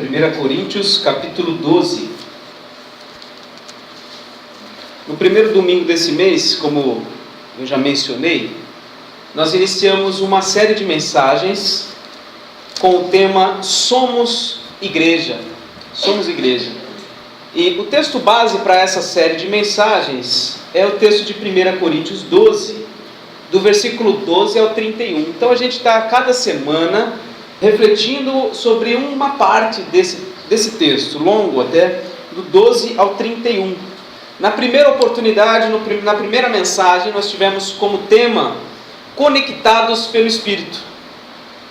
1 Coríntios, capítulo 12. No primeiro domingo desse mês, como eu já mencionei, nós iniciamos uma série de mensagens com o tema Somos Igreja. Somos Igreja. E o texto base para essa série de mensagens é o texto de 1 Coríntios 12, do versículo 12 ao 31. Então a gente está cada semana refletindo sobre uma parte desse texto, longo até, do 12 ao 31. Na primeira oportunidade, na primeira mensagem, nós tivemos como tema Conectados pelo Espírito.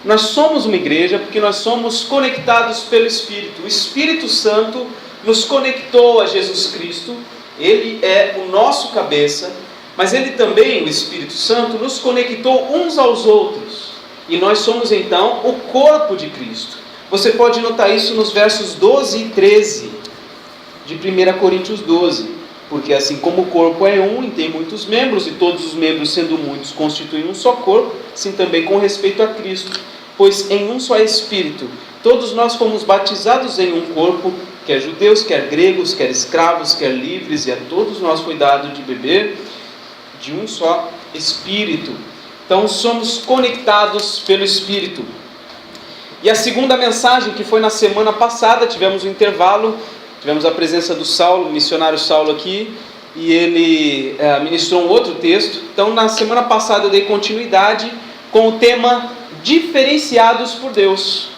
Nós somos uma igreja porque nós somos conectados pelo Espírito. O Espírito Santo nos conectou a Jesus Cristo, Ele é o nosso cabeça, mas Ele também, o Espírito Santo, nos conectou uns aos outros. E nós somos então o corpo de Cristo. Você pode notar isso nos versos 12 e 13 de 1 Coríntios 12. Porque assim como o corpo é um e tem muitos membros, e todos os membros sendo muitos constituem um só corpo, assim também com respeito a Cristo. Pois em um só Espírito, todos nós fomos batizados em um corpo, quer judeus, quer gregos, quer escravos, quer livres, e a todos nós foi dado de beber de um só Espírito. Então somos conectados pelo Espírito. E a segunda mensagem, que foi na semana passada, tivemos um intervalo, tivemos a presença do Saulo, o missionário Saulo aqui, e ele ministrou um outro texto. Então na semana passada eu dei continuidade com o tema Diferenciados por Deus.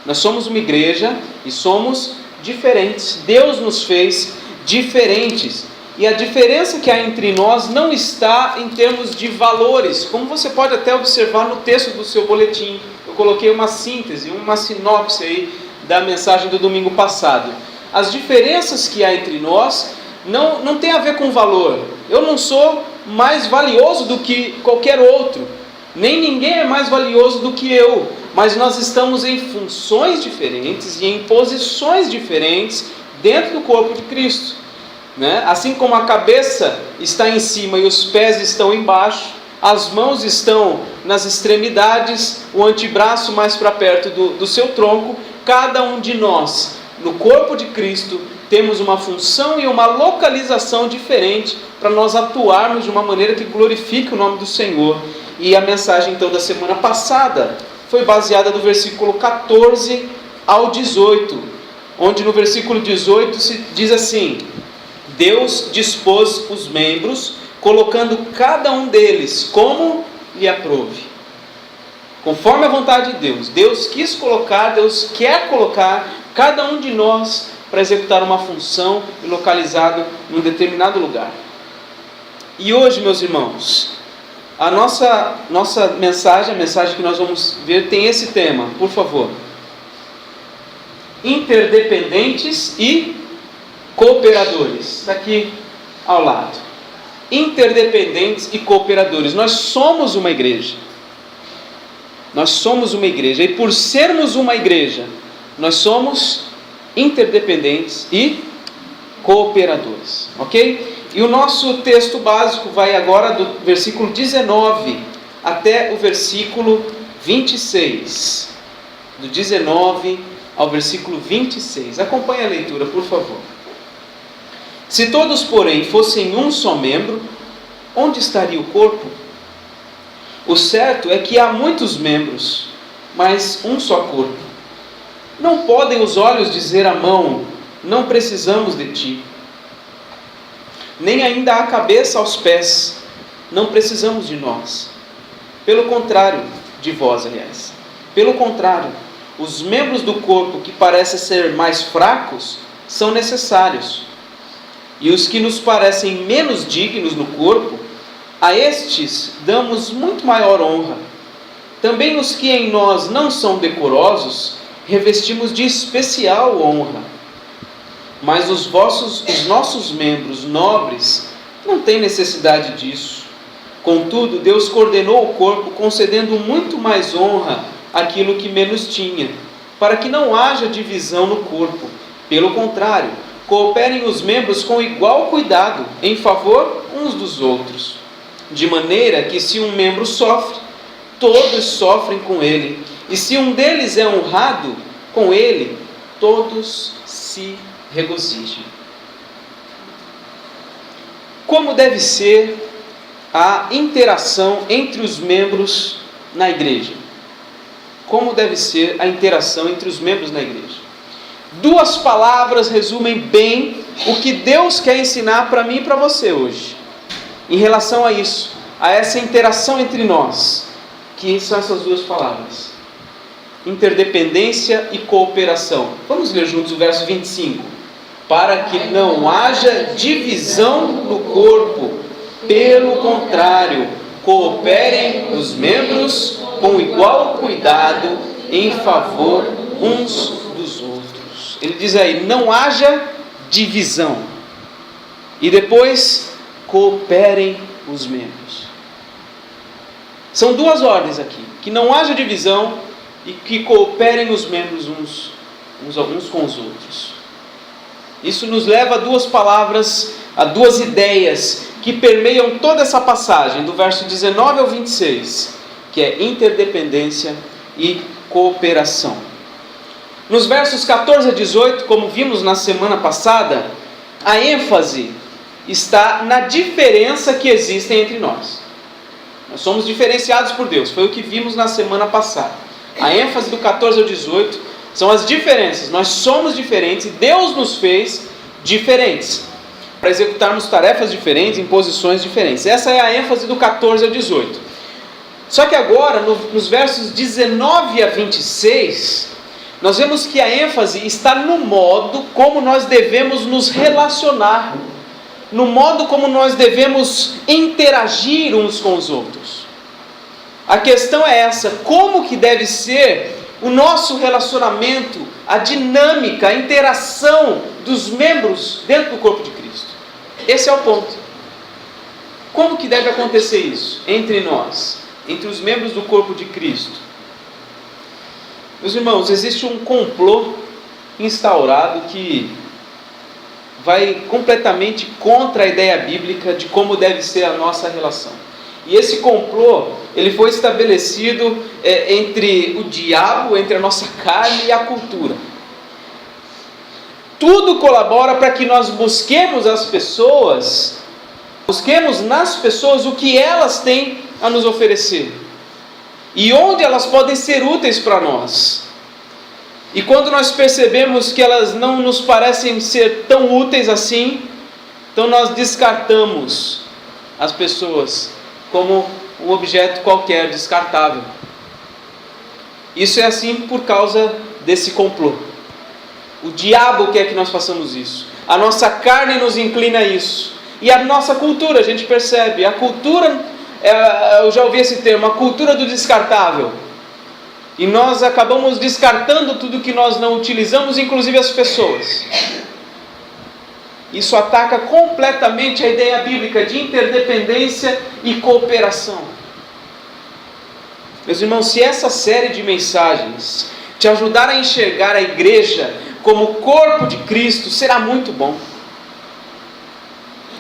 Nós somos uma igreja e somos diferentes. Deus nos fez diferentes. E a diferença que há entre nós não está em termos de valores, como você pode até observar no texto do seu boletim. Eu coloquei uma síntese, uma sinopse aí da mensagem do domingo passado. As diferenças que há entre nós não tem a ver com valor. Eu não sou mais valioso do que qualquer outro, nem ninguém é mais valioso do que eu, mas nós estamos em funções diferentes e em posições diferentes dentro do corpo de Cristo. Assim como a cabeça está em cima e os pés estão embaixo, as mãos estão nas extremidades, o antebraço mais para perto do seu tronco, cada um de nós, no corpo de Cristo, temos uma função e uma localização diferente para nós atuarmos de uma maneira que glorifique o nome do Senhor. E a mensagem então da semana passada foi baseada no versículo 14 ao 18, onde no versículo 18 se diz assim: Deus dispôs os membros, colocando cada um deles como lhe aprouve, conforme a vontade de Deus. Deus quis colocar, Deus quer colocar cada um de nós para executar uma função e localizado num determinado lugar. E hoje, meus irmãos, a nossa mensagem, a mensagem que nós vamos ver, tem esse tema, por favor: interdependentes e cooperadores. Daqui ao lado. Interdependentes e cooperadores. Nós somos uma igreja. Nós somos uma igreja. E por sermos uma igreja, nós somos interdependentes e cooperadores. Ok? E o nosso texto básico vai agora do versículo 19 até o versículo 26. Do 19 ao versículo 26. Acompanhe a leitura, por favor. Se todos, porém, fossem um só membro, onde estaria o corpo? O certo é que há muitos membros, mas um só corpo. Não podem os olhos dizer à mão: não precisamos de ti. Nem ainda a cabeça aos pés: não precisamos de nós. Pelo contrário, de vós, aliás. Pelo contrário, os membros do corpo que parecem ser mais fracos são necessários. E os que nos parecem menos dignos no corpo, a estes damos muito maior honra. Também os que em nós não são decorosos, revestimos de especial honra. Mas os nossos membros nobres não têm necessidade disso. Contudo, Deus coordenou o corpo, concedendo muito mais honra àquilo que menos tinha, para que não haja divisão no corpo. Pelo contrário, cooperem os membros com igual cuidado, em favor uns dos outros. De maneira que se um membro sofre, todos sofrem com ele. E se um deles é honrado, com ele todos se regozijem. Como deve ser a interação entre os membros na igreja? Como deve ser a interação entre os membros na igreja? Duas palavras resumem bem o que Deus quer ensinar para mim e para você hoje, em relação a isso, a essa interação entre nós, que são essas duas palavras: interdependência e cooperação. Vamos ler juntos o verso 25. Para que não haja divisão no corpo, pelo contrário, cooperem os membros com igual cuidado em favor uns dos outros. Ele diz aí, não haja divisão. E depois, cooperem os membros. São duas ordens aqui: que não haja divisão e que cooperem os membros uns com os outros. Isso nos leva a duas palavras, a duas ideias que permeiam toda essa passagem, do verso 19 ao 26, que é interdependência e cooperação. Nos versos 14 a 18, como vimos na semana passada, a ênfase está na diferença que existe entre nós. Nós somos diferenciados por Deus, foi o que vimos na semana passada. A ênfase do 14 ao 18 são as diferenças. Nós somos diferentes e Deus nos fez diferentes, para executarmos tarefas diferentes, em posições diferentes. Essa é a ênfase do 14 ao 18. Só que agora, nos versos 19 a 26, nós vemos que a ênfase está no modo como nós devemos nos relacionar, no modo como nós devemos interagir uns com os outros. A questão é essa: como que deve ser o nosso relacionamento, a dinâmica, a interação dos membros dentro do corpo de Cristo? Esse é o ponto. Como que deve acontecer isso entre nós, entre os membros do corpo de Cristo? Meus irmãos, existe um complô instaurado que vai completamente contra a ideia bíblica de como deve ser a nossa relação. E esse complô, ele foi estabelecido entre o diabo, entre a nossa carne e a cultura. Tudo colabora para que nós busquemos nas pessoas o que elas têm a nos oferecer e onde elas podem ser úteis para nós. E quando nós percebemos que elas não nos parecem ser tão úteis assim, então nós descartamos as pessoas como um objeto qualquer, descartável. Isso é assim por causa desse complô. O diabo quer que nós façamos isso. A nossa carne nos inclina a isso. E a nossa cultura, a gente percebe. A cultura, eu já ouvi esse termo, a cultura do descartável. E nós acabamos descartando tudo que nós não utilizamos, inclusive as pessoas. Isso ataca completamente a ideia bíblica de interdependência e cooperação. Meus irmãos, se essa série de mensagens te ajudar a enxergar a igreja como corpo de Cristo, será muito bom.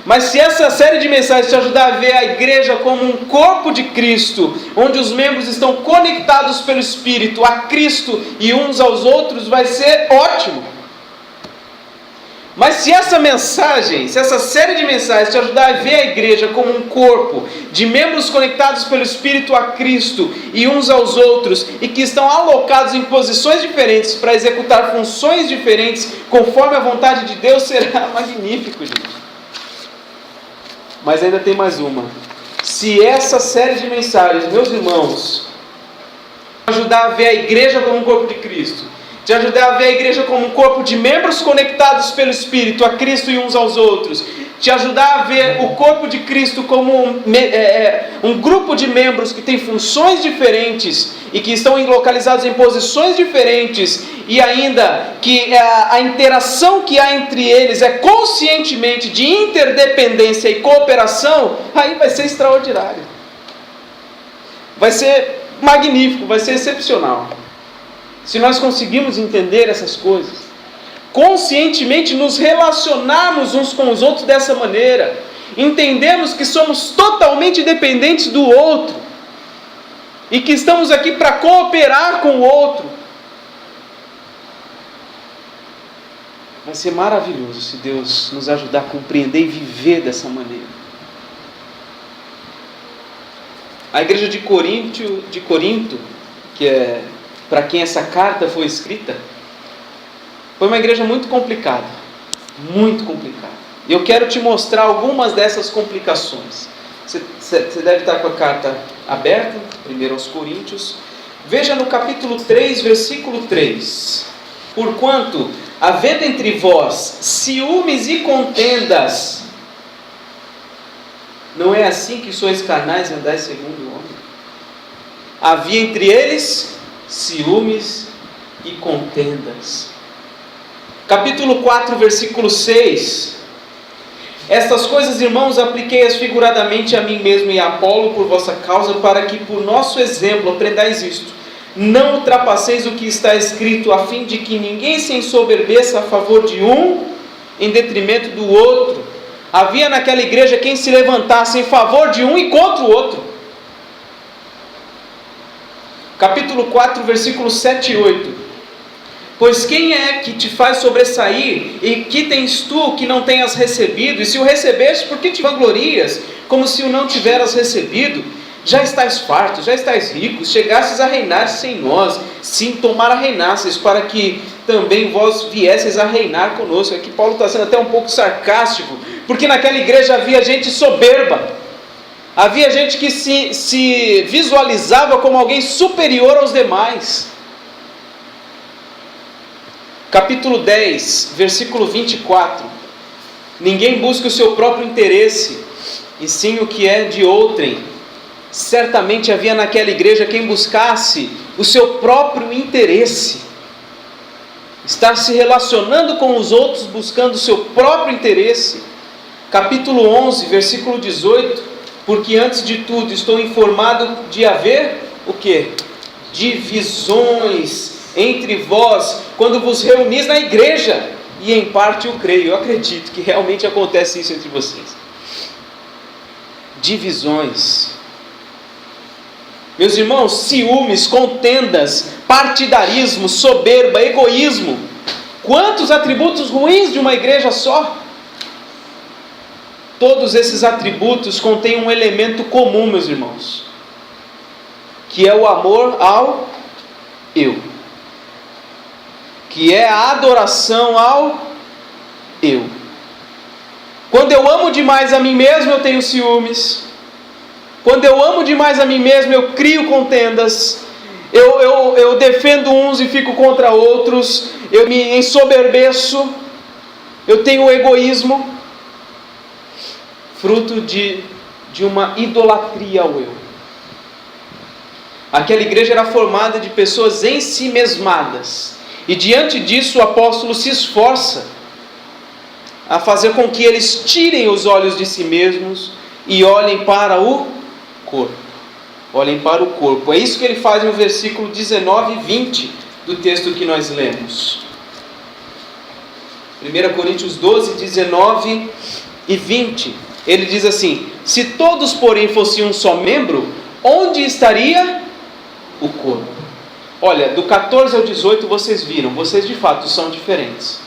Mas se essa série de mensagens te ajudar a ver a igreja como um corpo de Cristo, onde os membros estão conectados pelo Espírito a Cristo e uns aos outros, vai ser ótimo. Mas se essa série de mensagens te ajudar a ver a igreja como um corpo de membros conectados pelo Espírito a Cristo e uns aos outros, e que estão alocados em posições diferentes para executar funções diferentes conforme a vontade de Deus, será magnífico, gente. Mas ainda tem mais uma. Se essa série de mensagens, meus irmãos, ajudar a ver a igreja como um corpo de Cristo, te ajudar a ver a igreja como um corpo de membros conectados pelo Espírito a Cristo e uns aos outros, te ajudar a ver o corpo de Cristo como um grupo de membros que tem funções diferentes e que estão localizados em posições diferentes, e ainda que a interação que há entre eles é conscientemente de interdependência e cooperação, aí vai ser extraordinário. Vai ser magnífico, vai ser excepcional. Se nós conseguirmos entender essas coisas, conscientemente nos relacionarmos uns com os outros dessa maneira, entendemos que somos totalmente dependentes do outro e que estamos aqui para cooperar com o outro, Vai ser maravilhoso se Deus nos ajudar a compreender e viver dessa maneira. A igreja de Corinto, que é para quem essa carta foi escrita, foi uma igreja muito complicada. Muito complicada. E eu quero te mostrar algumas dessas complicações. Você deve estar com a carta aberta, 1 aos Coríntios. Veja no capítulo 3, versículo 3. Porquanto, havendo entre vós ciúmes e contendas, não é assim que sois carnais e andais segundo o homem? Havia entre eles ciúmes e contendas. Capítulo 4, versículo 6. Estas coisas, irmãos, apliquei-as figuradamente a mim mesmo e a Apolo por vossa causa, para que por nosso exemplo aprendais isto. Não ultrapasseis o que está escrito, a fim de que ninguém se ensoberbeça a favor de um, em detrimento do outro. Havia naquela igreja quem se levantasse em favor de um e contra o outro. Capítulo 4, versículos 7 e 8. Pois quem é que te faz sobressair, e que tens tu que não tenhas recebido? E se o recebeste, por que te vanglorias, como se o não tiveras recebido? Já estais fartos, já estais ricos, chegastes a reinar sem nós. Sim, tomara reinasses, para que também vós viesseis a reinar conosco. Aqui Paulo está sendo até um pouco sarcástico, porque naquela igreja havia gente soberba. Havia gente que se visualizava como alguém superior aos demais. Capítulo 10, versículo 24. Ninguém busca o seu próprio interesse, e sim o que é de outrem. Certamente havia naquela igreja quem buscasse o seu próprio interesse. Estar se relacionando com os outros, buscando o seu próprio interesse. Capítulo 11, versículo 18. Porque antes de tudo estou informado de haver o quê? Divisões entre vós, quando vos reunis na igreja, e em parte eu creio, eu acredito que realmente acontece isso entre vocês. Divisões. Meus irmãos, ciúmes, contendas, partidarismo, soberba, egoísmo. Quantos atributos ruins de uma igreja só? Todos esses atributos contêm um elemento comum, meus irmãos, que é o amor ao eu, que é a adoração ao eu. Quando eu amo demais a mim mesmo, eu tenho ciúmes. Quando eu amo demais a mim mesmo, eu crio contendas. Eu defendo uns e fico contra outros. Eu me ensoberbeço. Eu tenho egoísmo. Fruto de uma idolatria ao eu. Aquela igreja era formada de pessoas ensimesmadas. E diante disso o apóstolo se esforça a fazer com que eles tirem os olhos de si mesmos e olhem para o corpo. Olhem para o corpo. É isso que ele faz no versículo 19 e 20 do texto que nós lemos. 1 Coríntios 12, 19 e 20. Ele diz assim: se todos, porém, fossem um só membro, onde estaria o corpo? Olha, do 14 ao 18 vocês viram, vocês de fato são diferentes.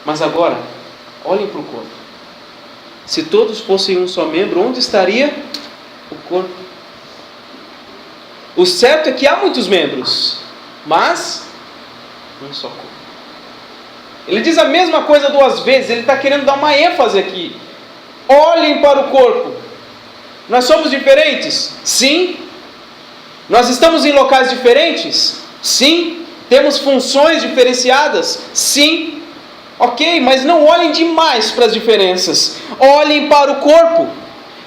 Mas agora, olhem para o corpo. Se todos fossem um só membro, onde estaria o corpo? O certo é que há muitos membros, mas um só corpo. Ele diz a mesma coisa duas vezes, ele está querendo dar uma ênfase aqui. Olhem para o corpo. Nós somos diferentes? Sim. Nós estamos em locais diferentes? Sim. Temos funções diferenciadas? Sim. Ok, mas não olhem demais para as diferenças. Olhem para o corpo.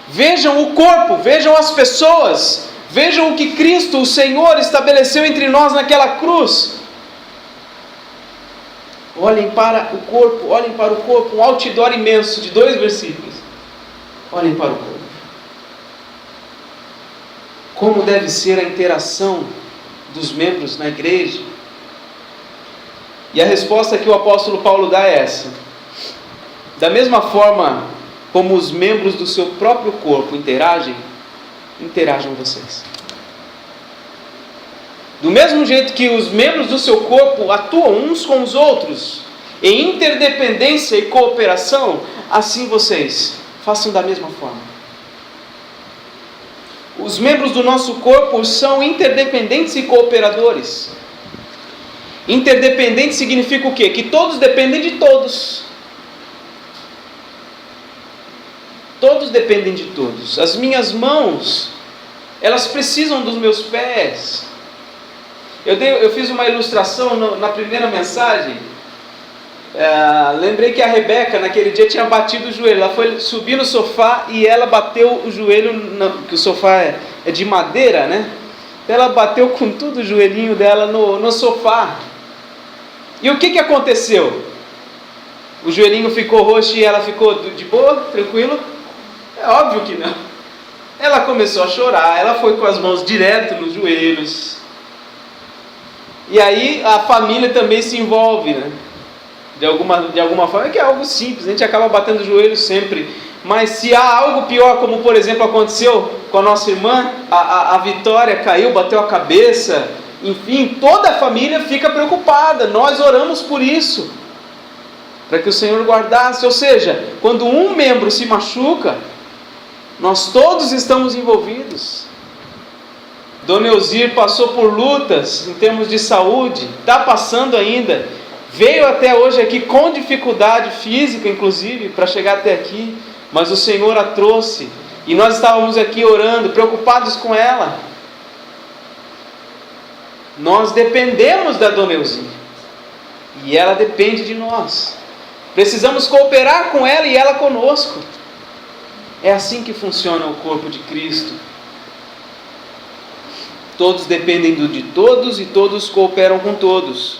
Vejam o corpo, vejam as pessoas. Vejam o que Cristo, o Senhor, estabeleceu entre nós naquela cruz. Olhem para o corpo, olhem para o corpo. Um outdoor imenso de 2 versículos. Olhem para o corpo. Como deve ser a interação dos membros na igreja? E a resposta que o apóstolo Paulo dá é essa: da mesma forma como os membros do seu próprio corpo interagem vocês. Do mesmo jeito que os membros do seu corpo atuam uns com os outros, em interdependência e cooperação, assim vocês façam da mesma forma. Os membros do nosso corpo são interdependentes e cooperadores. Interdependente significa o quê? Que todos dependem de todos. Todos dependem de todos. As minhas mãos, elas precisam dos meus pés. Eu fiz uma ilustração na primeira mensagem. Lembrei que a Rebeca naquele dia tinha batido o joelho. Ela foi subir no sofá e ela bateu o joelho, que o sofá é de madeira, né? Ela bateu com tudo o joelhinho dela no sofá. E o que aconteceu? O joelhinho ficou roxo e ela ficou de boa, tranquilo? É óbvio que não. Ela começou a chorar, ela foi com as mãos direto nos joelhos. E aí a família também se envolve, né? De alguma forma, é que é algo simples, a gente acaba batendo o joelho sempre. Mas se há algo pior, como por exemplo aconteceu com a nossa irmã, a Vitória caiu, bateu a cabeça, enfim, toda a família fica preocupada. Nós oramos por isso, para que o Senhor guardasse. Ou seja, quando um membro se machuca, nós todos estamos envolvidos. Dona Elzir passou por lutas em termos de saúde, está passando ainda, veio até hoje aqui com dificuldade física inclusive, para chegar até aqui, mas o Senhor a trouxe, e nós estávamos aqui orando, preocupados com ela. Nós dependemos da Dona Elzir, e ela depende de nós. Precisamos cooperar com ela e ela conosco. É assim que funciona o corpo de Cristo. Todos dependem de todos e todos cooperam com todos.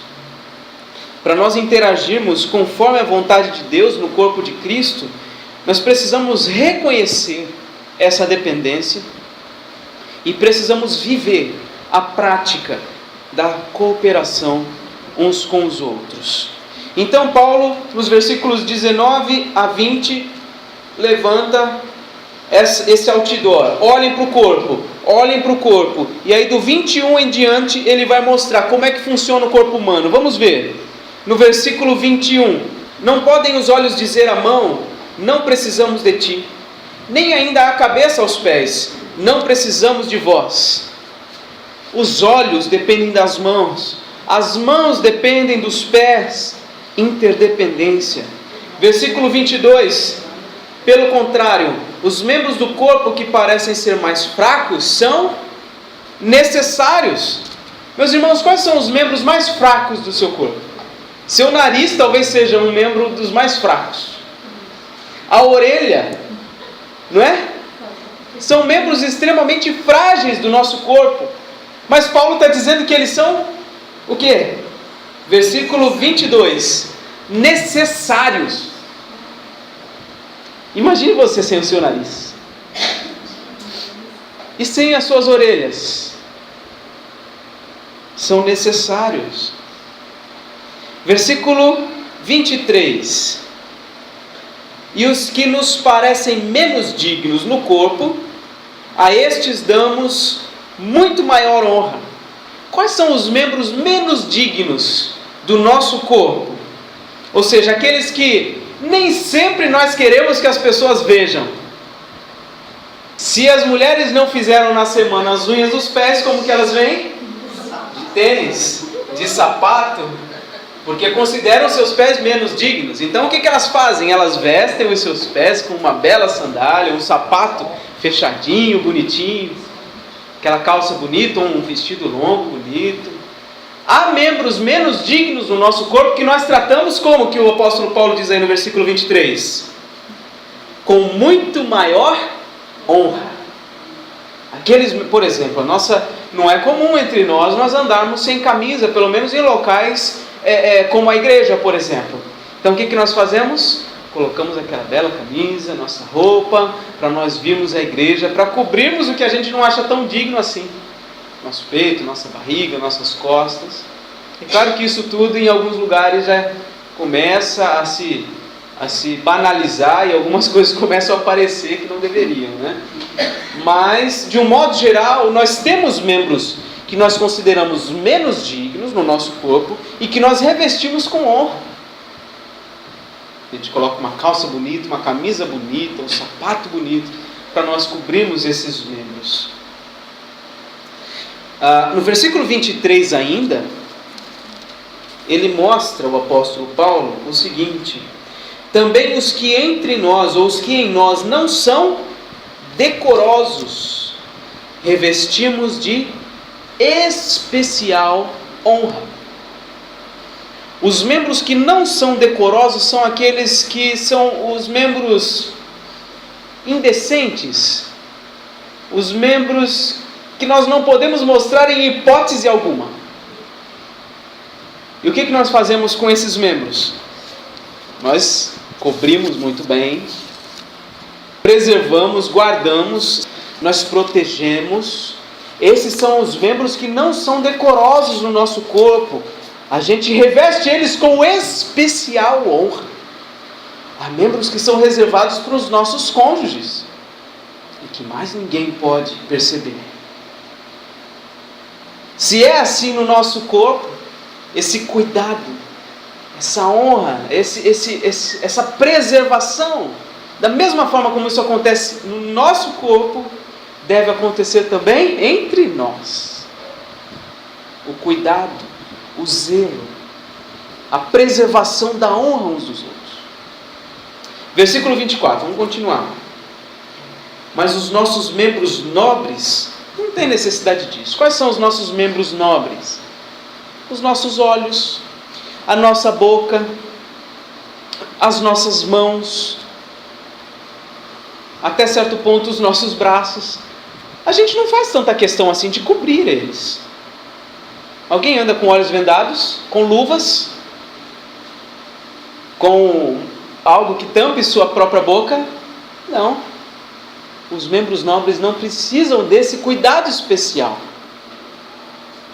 Para nós interagirmos conforme a vontade de Deus no corpo de Cristo, nós precisamos reconhecer essa dependência e precisamos viver a prática da cooperação uns com os outros. Então Paulo, nos versículos 19 a 20, levanta esse outdoor: olhem para o corpo, olhem para o corpo. E aí do 21 em diante ele vai mostrar como é que funciona o corpo humano. Vamos ver, no versículo 21: não podem os olhos dizer à mão, não precisamos de ti, nem ainda a cabeça aos pés, não precisamos de vós. Os olhos dependem das mãos, as mãos dependem dos pés. Interdependência. Versículo 22: pelo contrário, os membros do corpo que parecem ser mais fracos são necessários. Meus irmãos, quais são os membros mais fracos do seu corpo? Seu nariz talvez seja um membro dos mais fracos. A orelha, não é? São membros extremamente frágeis do nosso corpo. Mas Paulo está dizendo que eles são o quê? Versículo 22: necessários. Imagine você sem o seu nariz e sem as suas orelhas. São necessários. Versículo 23: e os que nos parecem menos dignos no corpo, a estes damos muito maior honra. Quais são os membros menos dignos do nosso corpo? Ou seja, aqueles que nem sempre nós queremos que as pessoas vejam. Se as mulheres não fizeram na semana as unhas dos pés, como que elas vêm? De tênis, de sapato, porque consideram seus pés menos dignos. Então o que elas fazem? Elas vestem os seus pés com uma bela sandália, um sapato fechadinho, bonitinho, aquela calça bonita, um vestido longo, bonito. Há membros menos dignos no nosso corpo que nós tratamos como que o apóstolo Paulo diz aí no versículo 23? Com muito maior honra. Aqueles, por exemplo, não é comum entre nós andarmos sem camisa, pelo menos em locais como a igreja, por exemplo. Então o que nós fazemos? Colocamos aquela bela camisa, nossa roupa, para nós virmos a igreja, para cobrirmos o que a gente não acha tão digno assim. Nosso peito, nossa barriga, nossas costas. É claro que isso tudo em alguns lugares já começa a se banalizar e algumas coisas começam a aparecer que não deveriam, né? Mas, de um modo geral, nós temos membros que nós consideramos menos dignos no nosso corpo e que nós revestimos com honra. A gente coloca uma calça bonita, uma camisa bonita, um sapato bonito, para nós cobrirmos esses membros. No versículo 23 ainda, ele mostra, o apóstolo Paulo, o seguinte: também os que entre nós, ou os que em nós não são decorosos, revestimos de especial honra. Os membros que não são decorosos são aqueles que são os membros indecentes, os membros que nós não podemos mostrar em hipótese alguma. E o que nós fazemos com esses membros? Nós cobrimos muito bem, preservamos, guardamos, nós protegemos. Esses são os membros que não são decorosos no nosso corpo. A gente reveste eles com especial honra. Há membros que são reservados para os nossos cônjuges e que mais ninguém pode perceber. Se é assim no nosso corpo, esse cuidado, essa honra, essa preservação, da mesma forma como isso acontece no nosso corpo, deve acontecer também entre nós. O cuidado, o zelo, a preservação da honra uns dos outros. Versículo 24, vamos continuar. Mas os nossos membros nobres não têm necessidade disso. Quais são os nossos membros nobres? Os nossos olhos, a nossa boca, as nossas mãos, até certo ponto os nossos braços. A gente não faz tanta questão assim de cobrir eles. Alguém anda com olhos vendados, com luvas, com algo que tampe sua própria boca? Não. Os membros nobres não precisam desse cuidado especial.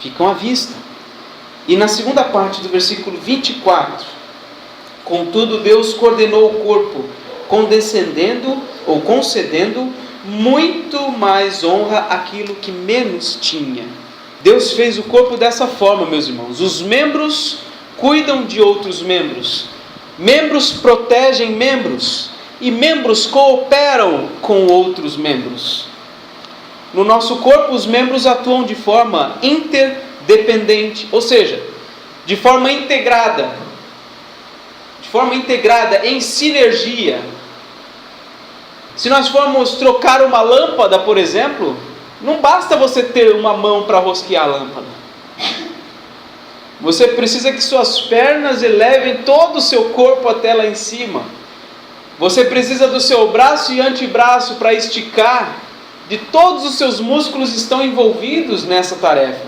Ficam à vista. E na segunda parte do versículo 24, contudo Deus coordenou o corpo, concedendo muito mais honra àquilo que menos tinha. Deus fez o corpo dessa forma, meus irmãos. Os membros cuidam de outros membros. Membros protegem membros. E membros cooperam com outros membros. No nosso corpo, os membros atuam de forma interdependente, ou seja, de forma integrada. De forma integrada, em sinergia. Se nós formos trocar uma lâmpada, por exemplo, não basta você ter uma mão para rosquear a lâmpada. Você precisa que suas pernas elevem todo o seu corpo até lá em cima. Você precisa do seu braço e antebraço para esticar. De todos os seus músculos estão envolvidos nessa tarefa.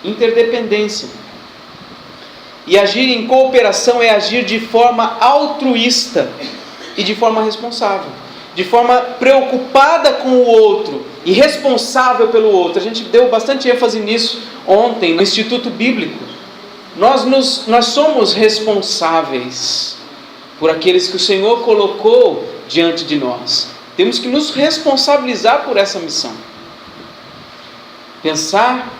Interdependência. E agir em cooperação é agir de forma altruísta e de forma responsável. De forma preocupada com o outro e responsável pelo outro. A gente deu bastante ênfase nisso ontem no Instituto Bíblico. Nós somos responsáveis por aqueles que o Senhor colocou diante de nós. Temos que nos responsabilizar por essa missão. Pensar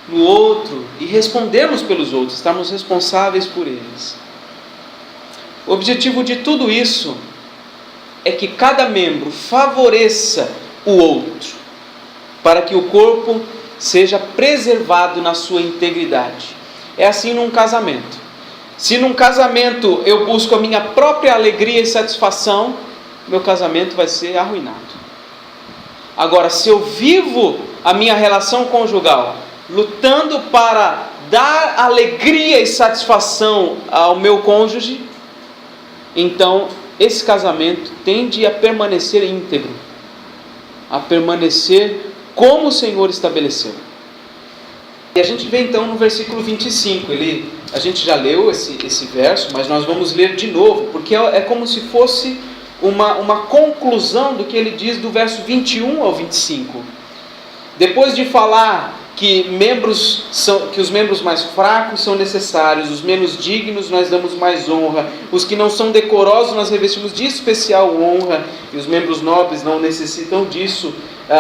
no outro e respondermos pelos outros, estarmos responsáveis por eles. O objetivo de tudo isso é que cada membro favoreça o outro, para que o corpo seja preservado na sua integridade. É assim num casamento. Se num casamento eu busco a minha própria alegria e satisfação, meu casamento vai ser arruinado. Agora, se eu vivo a minha relação conjugal lutando para dar alegria e satisfação ao meu cônjuge, então esse casamento tende a permanecer íntegro, a permanecer como o Senhor estabeleceu. E a gente vê então no versículo 25, a gente já leu esse verso, mas nós vamos ler de novo, porque é como se fosse uma conclusão do que ele diz do verso 21 ao 25. Depois de falar que os membros mais fracos são necessários, os menos dignos nós damos mais honra, os que não são decorosos nós revestimos de especial honra, e os membros nobres não necessitam disso,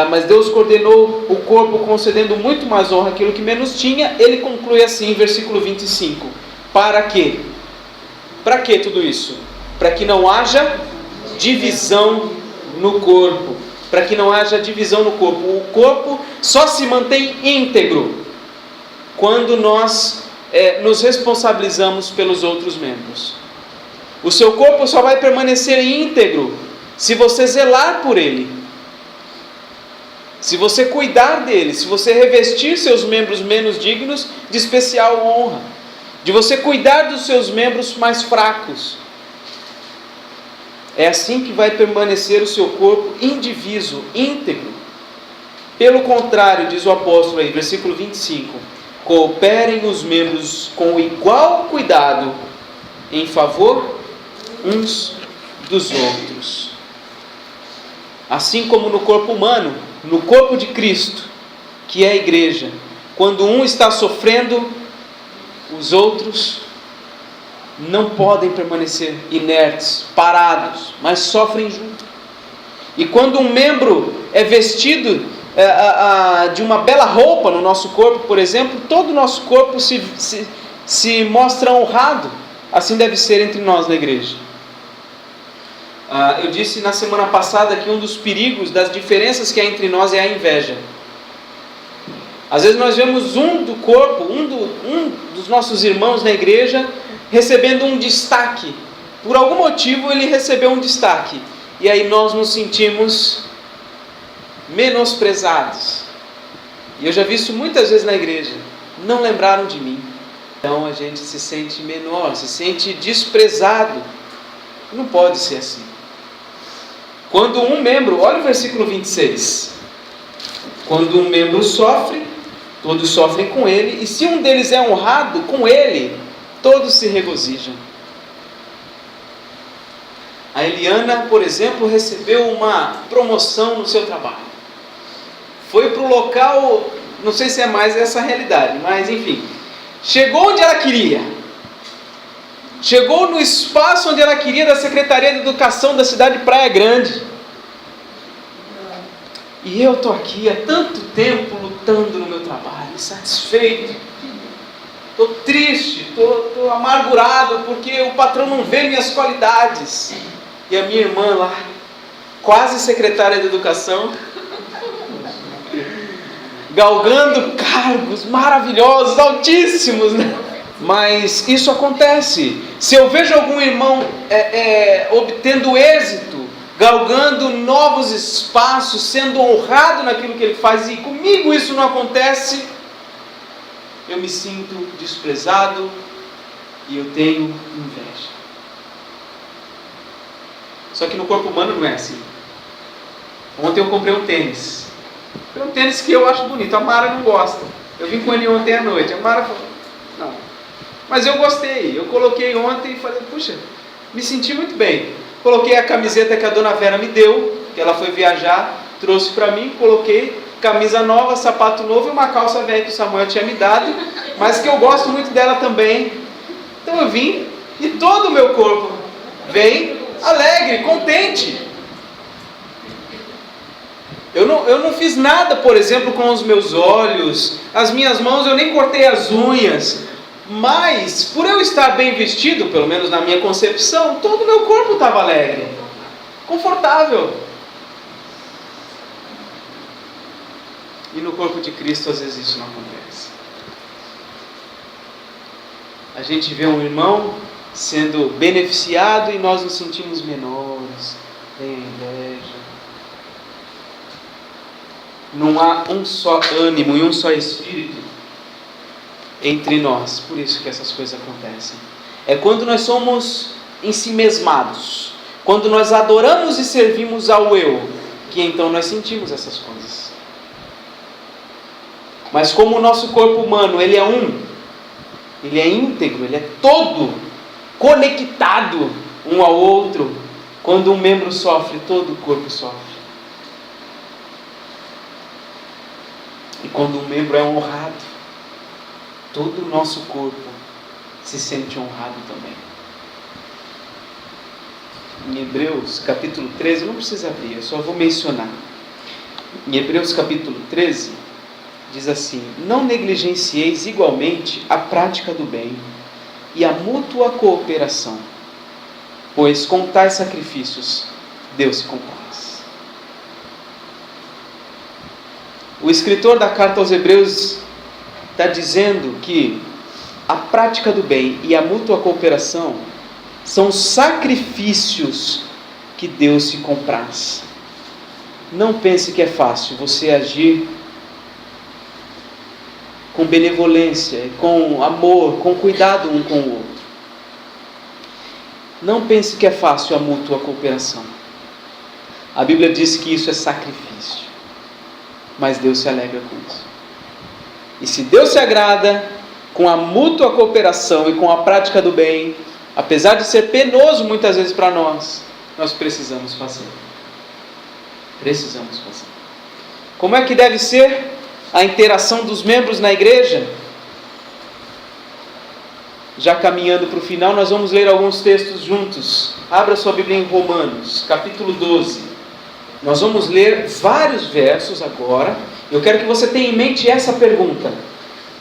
mas Deus coordenou o corpo concedendo muito mais honra àquilo que menos tinha. Ele conclui assim, versículo 25, para que, Para que tudo isso? Para que não haja divisão no corpo. Para que não haja divisão no corpo. O corpo só se mantém íntegro quando nós nos responsabilizamos pelos outros membros. O seu corpo só vai permanecer íntegro se você zelar por ele, se você cuidar dele, se você revestir seus membros menos dignos de especial honra, de você cuidar dos seus membros mais fracos. É assim que vai permanecer o seu corpo indiviso, íntegro. Pelo contrário, diz o apóstolo aí, versículo 25, cooperem os membros com igual cuidado em favor uns dos outros. Assim como no corpo humano, no corpo de Cristo, que é a igreja, quando um está sofrendo, os outros não podem permanecer inertes, parados, mas sofrem junto. E quando um membro é vestido de uma bela roupa no nosso corpo, por exemplo, todo o nosso corpo se mostra honrado. Assim deve ser entre nós na igreja. Eu disse na semana passada que um dos perigos das diferenças que há entre nós é a inveja. Às vezes nós vemos um do corpo, um dos nossos irmãos na igreja recebendo um destaque. Por algum motivo ele recebeu um destaque. E aí nós nos sentimos menosprezados. E eu já vi isso muitas vezes na igreja. Não lembraram de mim. Então a gente se sente menor, se sente desprezado. Não pode ser assim. Quando um membro, olha o versículo 26. Quando um membro sofre, todos sofrem com ele. E se um deles é honrado, com ele, todos se regozijam. A Eliana, por exemplo, recebeu uma promoção no seu trabalho. Foi para o local, não sei se é mais essa realidade, mas enfim. Chegou onde ela queria. Chegou no espaço onde ela queria, da Secretaria de Educação da cidade de Praia Grande. E eu estou aqui há tanto tempo lutando no meu trabalho, insatisfeito. Estou triste, estou amargurado, porque o patrão não vê minhas qualidades. E a minha irmã lá, quase secretária de Educação, galgando cargos maravilhosos, altíssimos, né? Mas isso acontece. Se eu vejo algum irmão obtendo êxito, galgando novos espaços, sendo honrado naquilo que ele faz, e comigo isso não acontece, eu me sinto desprezado e eu tenho inveja. Só que no corpo humano não é assim. Ontem eu comprei um tênis. É um tênis que eu acho bonito. A Mara não gosta. Eu vim com ele ontem à noite. A Mara falou, não. Mas eu gostei. Eu coloquei ontem e falei, puxa, me senti muito bem. Coloquei a camiseta que a dona Vera me deu, que ela foi viajar, trouxe para mim, coloquei camisa nova, sapato novo e uma calça velha que o Samuel tinha me dado, mas que eu gosto muito dela também. Então eu vim e todo o meu corpo vem alegre, contente. Eu não fiz nada, por exemplo, com os meus olhos, as minhas mãos, eu nem cortei as unhas, mas por eu estar bem vestido, pelo menos na minha concepção, todo o meu corpo estava alegre, confortável. E no corpo de Cristo às vezes isso não acontece. A gente vê um irmão sendo beneficiado e nós nos sentimos menores, tem inveja. Não há um só ânimo e um só espírito entre nós. Por isso que essas coisas acontecem. É quando nós somos ensimesmados, quando nós adoramos e servimos ao eu, que então nós sentimos essas coisas. Mas como o nosso corpo humano, ele é ele é íntegro, ele é todo conectado um ao outro. Quando um membro sofre, todo o corpo sofre. E quando um membro é honrado, todo o nosso corpo se sente honrado também. Em Hebreus capítulo 13, não precisa abrir, eu só vou mencionar. Em Hebreus capítulo 13, diz assim: não negligencieis igualmente a prática do bem e a mútua cooperação, pois com tais sacrifícios Deus se compraz. O escritor da carta aos Hebreus está dizendo que a prática do bem e a mútua cooperação são sacrifícios que Deus se compraz. Não pense que é fácil você agir com benevolência, com amor, com cuidado um com o outro. Não pense que é fácil a mútua cooperação. A Bíblia diz que isso é sacrifício, mas Deus se alegra com isso. E se Deus se agrada com a mútua cooperação e com a prática do bem, apesar de ser penoso muitas vezes para nós precisamos fazer. Precisamos fazer. Como é que deve ser a interação dos membros na igreja? Já caminhando para o final, nós vamos ler alguns textos juntos. Abra sua Bíblia em Romanos, capítulo 12. Nós vamos ler vários versos agora. Eu quero que você tenha em mente essa pergunta: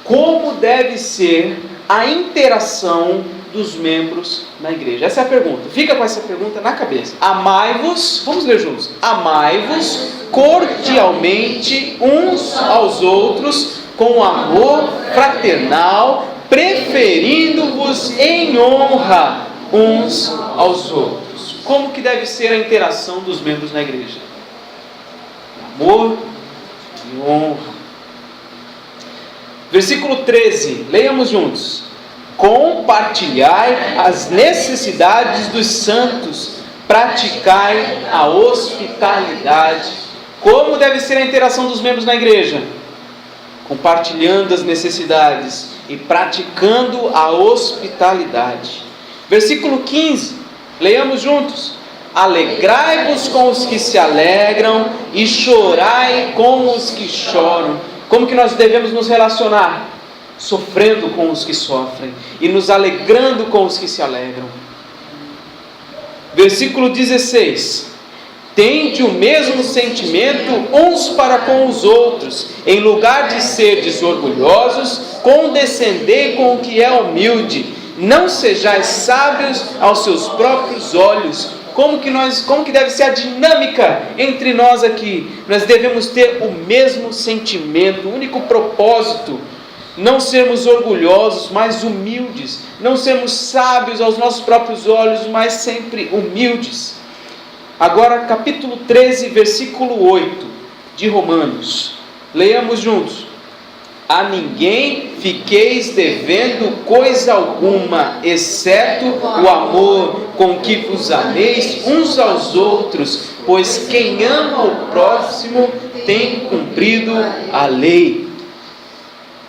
como deve ser a interação dos membros na igreja? Essa é a pergunta. Fica com essa pergunta na cabeça. Amai-vos, vamos ler juntos. Amai-vos cordialmente uns aos outros com amor fraternal, preferindo-vos em honra uns aos outros. Como que deve ser a interação dos membros na igreja? Amor e honra. Versículo 13, leiamos juntos. Compartilhai as necessidades dos santos, praticai a hospitalidade. Como deve ser a interação dos membros na igreja? Compartilhando as necessidades e praticando a hospitalidade. Versículo 15, leiamos juntos. Alegrai-vos com os que se alegram e chorai com os que choram. Como que nós devemos nos relacionar? Sofrendo com os que sofrem e nos alegrando com os que se alegram. Versículo 16. Tende o mesmo sentimento uns para com os outros, em lugar de serdes orgulhosos, condescendei com o que é humilde, não sejais sábios aos seus próprios olhos. Como que deve ser a dinâmica entre nós aqui? Nós devemos ter o mesmo sentimento, o único propósito, não sermos orgulhosos, mas humildes, não sermos sábios aos nossos próprios olhos, mas sempre humildes. Agora capítulo 13, versículo 8 de Romanos, leiamos juntos. A ninguém fiqueis devendo coisa alguma, exceto o amor com que vos ameis uns aos outros, pois quem ama o próximo tem cumprido a lei.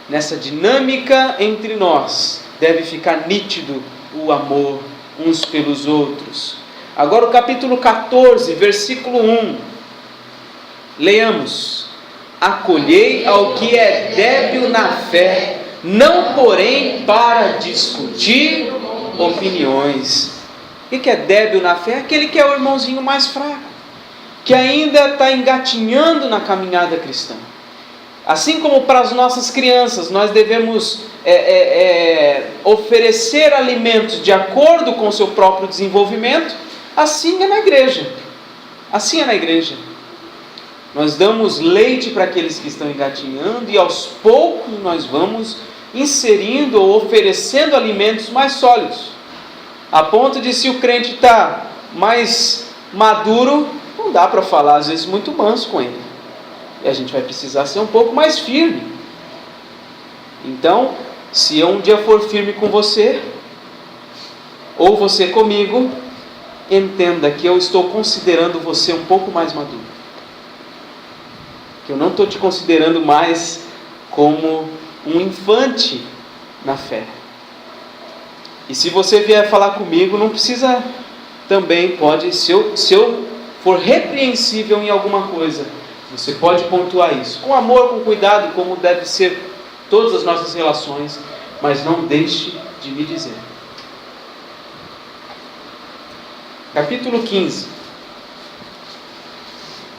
Nessa dinâmica entre nós, deve ficar nítido o amor uns pelos outros. Agora o capítulo 14, versículo 1. Leiamos. Acolhei ao que é débil na fé, não porém para discutir opiniões. O que é débil na fé? Aquele que é o irmãozinho mais fraco, que ainda está engatinhando na caminhada cristã. Assim como para as nossas crianças, nós devemos oferecer alimentos de acordo com o seu próprio desenvolvimento, assim é na igreja. Assim é na igreja. Nós damos leite para aqueles que estão engatinhando e aos poucos nós vamos inserindo ou oferecendo alimentos mais sólidos. A ponto de, se o crente está mais maduro, não dá para falar às vezes muito manso com ele. E a gente vai precisar ser um pouco mais firme. Então, se eu um dia for firme com você, ou você comigo, entenda que eu estou considerando você um pouco mais maduro. Que eu não estou te considerando mais como um infante na fé. E se você vier falar comigo, não precisa também, pode, se eu for repreensível em alguma coisa, você pode pontuar isso. Com amor, com cuidado, como deve ser todas as nossas relações, mas não deixe de me dizer. Capítulo 15.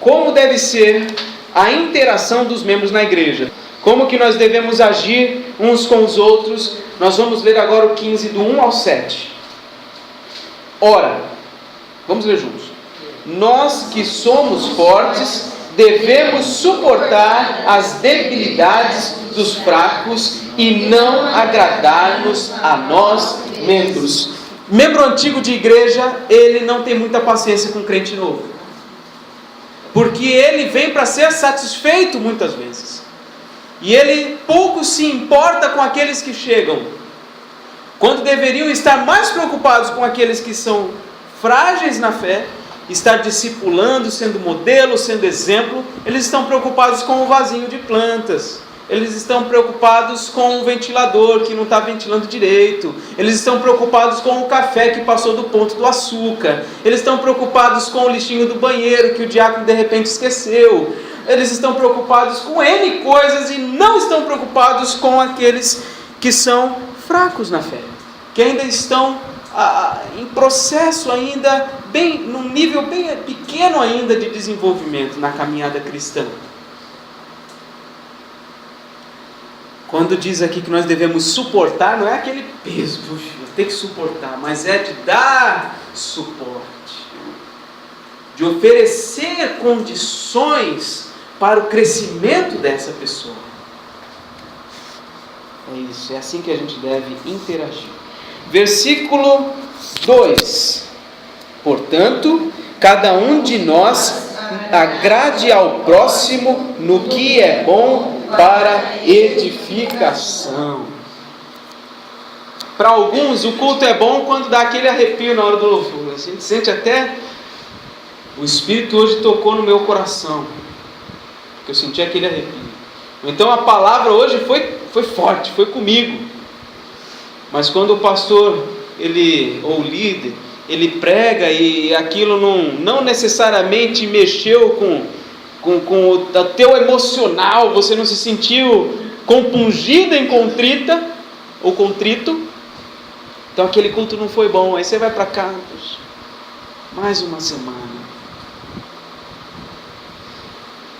Como deve ser a interação dos membros na igreja? Como que nós devemos agir uns com os outros? Nós vamos ler agora o 15 do 1 ao 7. Ora, Vamos ler juntos. Nós que somos fortes devemos suportar as debilidades dos fracos e não agradar-nos a nós mesmos. Membro antigo de igreja, ele não tem muita paciência com crente novo, porque ele vem para ser satisfeito muitas vezes, e ele pouco se importa com aqueles que chegam, quando deveriam estar mais preocupados com aqueles que são frágeis na fé, estar discipulando, sendo modelo, sendo exemplo. Eles estão preocupados com o vasinho de plantas, eles estão preocupados com o ventilador que não está ventilando direito, eles estão preocupados com o café que passou do ponto do açúcar, eles estão preocupados com o lixinho do banheiro que o diácono de repente esqueceu, eles estão preocupados com N coisas e não estão preocupados com aqueles que são fracos na fé, que ainda estão em processo ainda, num nível bem pequeno ainda de desenvolvimento na caminhada cristã. Quando diz aqui que nós devemos suportar, não é aquele peso, puxa, tem que suportar, mas é de dar suporte, de oferecer condições para o crescimento dessa pessoa. É isso, é assim que a gente deve interagir. Versículo 2: portanto, cada um de nós agrade ao próximo no que é bom para edificação. Para alguns, o culto é bom quando dá aquele arrepio na hora do louvor. A gente sente até, o Espírito hoje tocou no meu coração, porque eu senti aquele arrepio. Então a palavra hoje foi forte, foi comigo. Mas quando o pastor, ou o líder, ele prega e aquilo não necessariamente mexeu com o teu emocional, você não se sentiu compungida em contrita ou contrito, então aquele culto não foi bom. Aí você vai para cá, mais uma semana.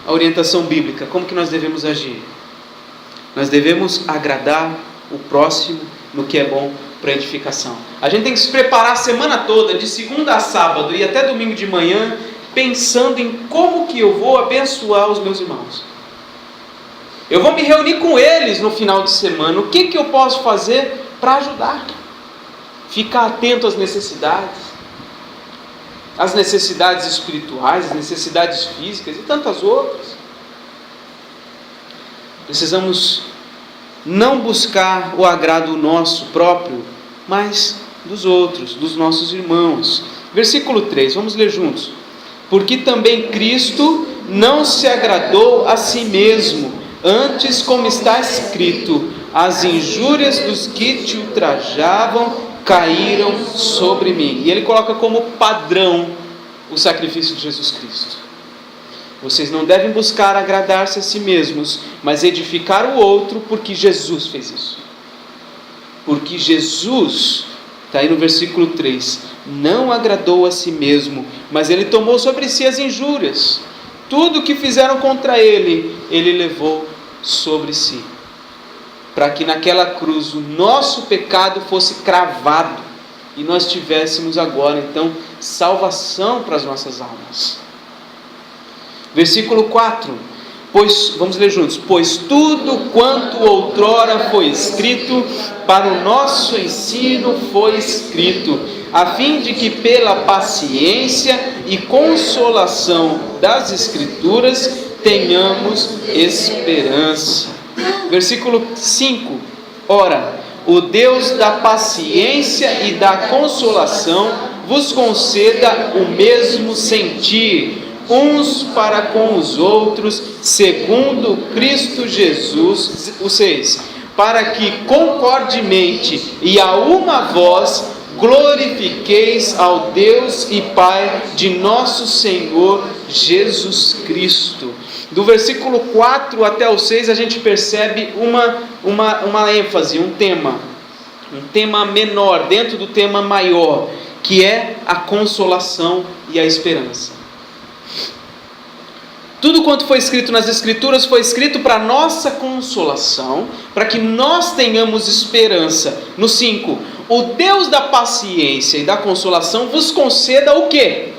A orientação bíblica, como que nós devemos agir? Nós devemos agradar o próximo no que é bom para edificação. A gente tem que se preparar a semana toda, de segunda a sábado e até domingo de manhã, pensando em como que eu vou abençoar os meus irmãos. Eu vou me reunir com eles no final de semana. O que eu posso fazer para ajudar? Ficar atento às necessidades espirituais, as necessidades físicas e tantas outras. Precisamos não buscar o agrado nosso próprio, mas dos outros, dos nossos irmãos. Versículo 3, vamos ler juntos. Porque também Cristo não se agradou a si mesmo, antes, como está escrito, as injúrias dos que te ultrajavam caíram sobre mim. E ele coloca como padrão o sacrifício de Jesus Cristo. Vocês não devem buscar agradar-se a si mesmos, mas edificar o outro, porque Jesus fez isso. Porque Jesus, está aí no versículo 3, não agradou a si mesmo, mas ele tomou sobre si as injúrias. Tudo o que fizeram contra ele, ele levou sobre si. Para que naquela cruz o nosso pecado fosse cravado e nós tivéssemos agora, então, salvação para as nossas almas. Versículo 4, vamos ler juntos. Pois tudo quanto outrora foi escrito, para o nosso ensino foi escrito, a fim de que pela paciência e consolação das Escrituras tenhamos esperança. Versículo 5, ora, o Deus da paciência e da consolação vos conceda o mesmo sentir, uns para com os outros, segundo Cristo Jesus, o 6, para que concordemente e a uma voz glorifiqueis ao Deus e Pai de nosso Senhor Jesus Cristo. Do versículo 4 até o 6 a gente percebe uma ênfase, um tema menor dentro do tema maior, que é a consolação e a esperança. Tudo quanto foi escrito nas Escrituras foi escrito para nossa consolação, para que nós tenhamos esperança. No 5, o Deus da paciência e da consolação vos conceda o quê?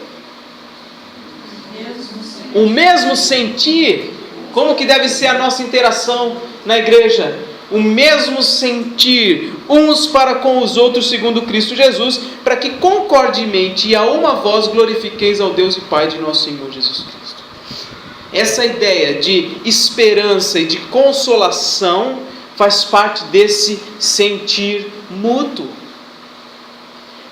o mesmo sentir. Como que deve ser a nossa interação na igreja? O mesmo sentir uns para com os outros segundo Cristo Jesus, para que concordemente e a uma voz glorifiqueis ao Deus e Pai de nosso Senhor Jesus Cristo. Essa ideia de esperança e de consolação faz parte desse sentir mútuo.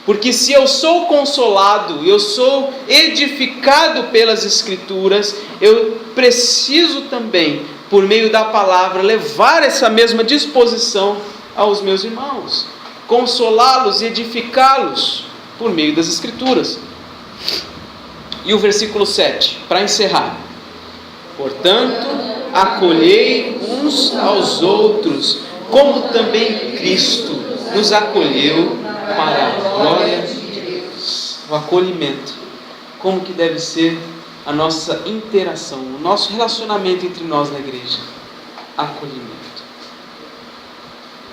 Porque se eu sou consolado, eu sou edificado pelas Escrituras, eu preciso também, por meio da palavra, levar essa mesma disposição aos meus irmãos, consolá-los e edificá-los por meio das Escrituras. E o versículo 7, para encerrar: portanto, acolhei uns aos outros, como também Cristo nos acolheu para a glória de Deus. O acolhimento, como que deve ser a nossa interação, o nosso relacionamento entre nós na igreja? Acolhimento.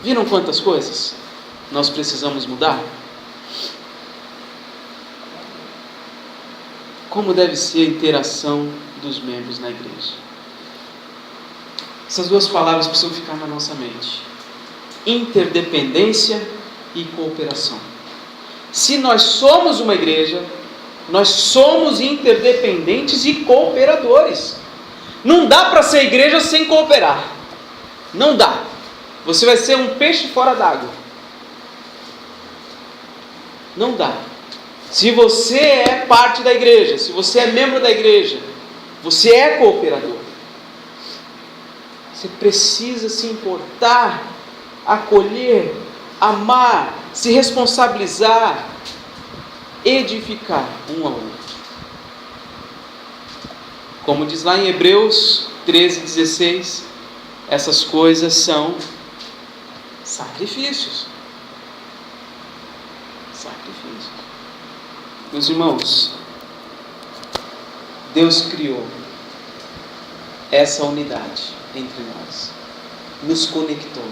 Viram quantas coisas nós precisamos mudar? Como deve ser a interação dos membros na igreja? Essas duas palavras precisam ficar na nossa mente: interdependência e cooperação. Se nós somos uma igreja, nós somos interdependentes e cooperadores. Não dá para ser igreja sem cooperar. Não dá. Você vai ser um peixe fora d'água. Não dá. Se você é parte da igreja, se você é membro da igreja, você é cooperador. Você precisa se importar, acolher, amar, se responsabilizar, edificar um ao outro. Como diz lá em Hebreus 13:16, essas coisas são sacrifícios. Sacrifícios. Meus irmãos, Deus criou essa unidade entre nós, nos conectou,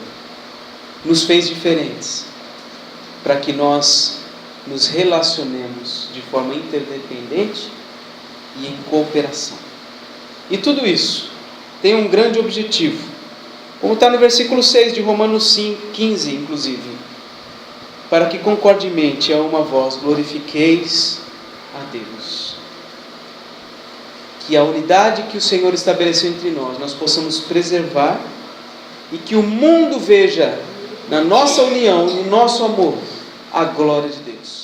nos fez diferentes, para que nós nos relacionemos de forma interdependente e em cooperação. E tudo isso tem um grande objetivo, como está no versículo 6 de Romanos 15, inclusive: para que concordemente a uma voz glorifiqueis a Deus. Que a unidade que o Senhor estabeleceu entre nós possamos preservar, e que o mundo veja na nossa união, no nosso amor, a glória de Deus.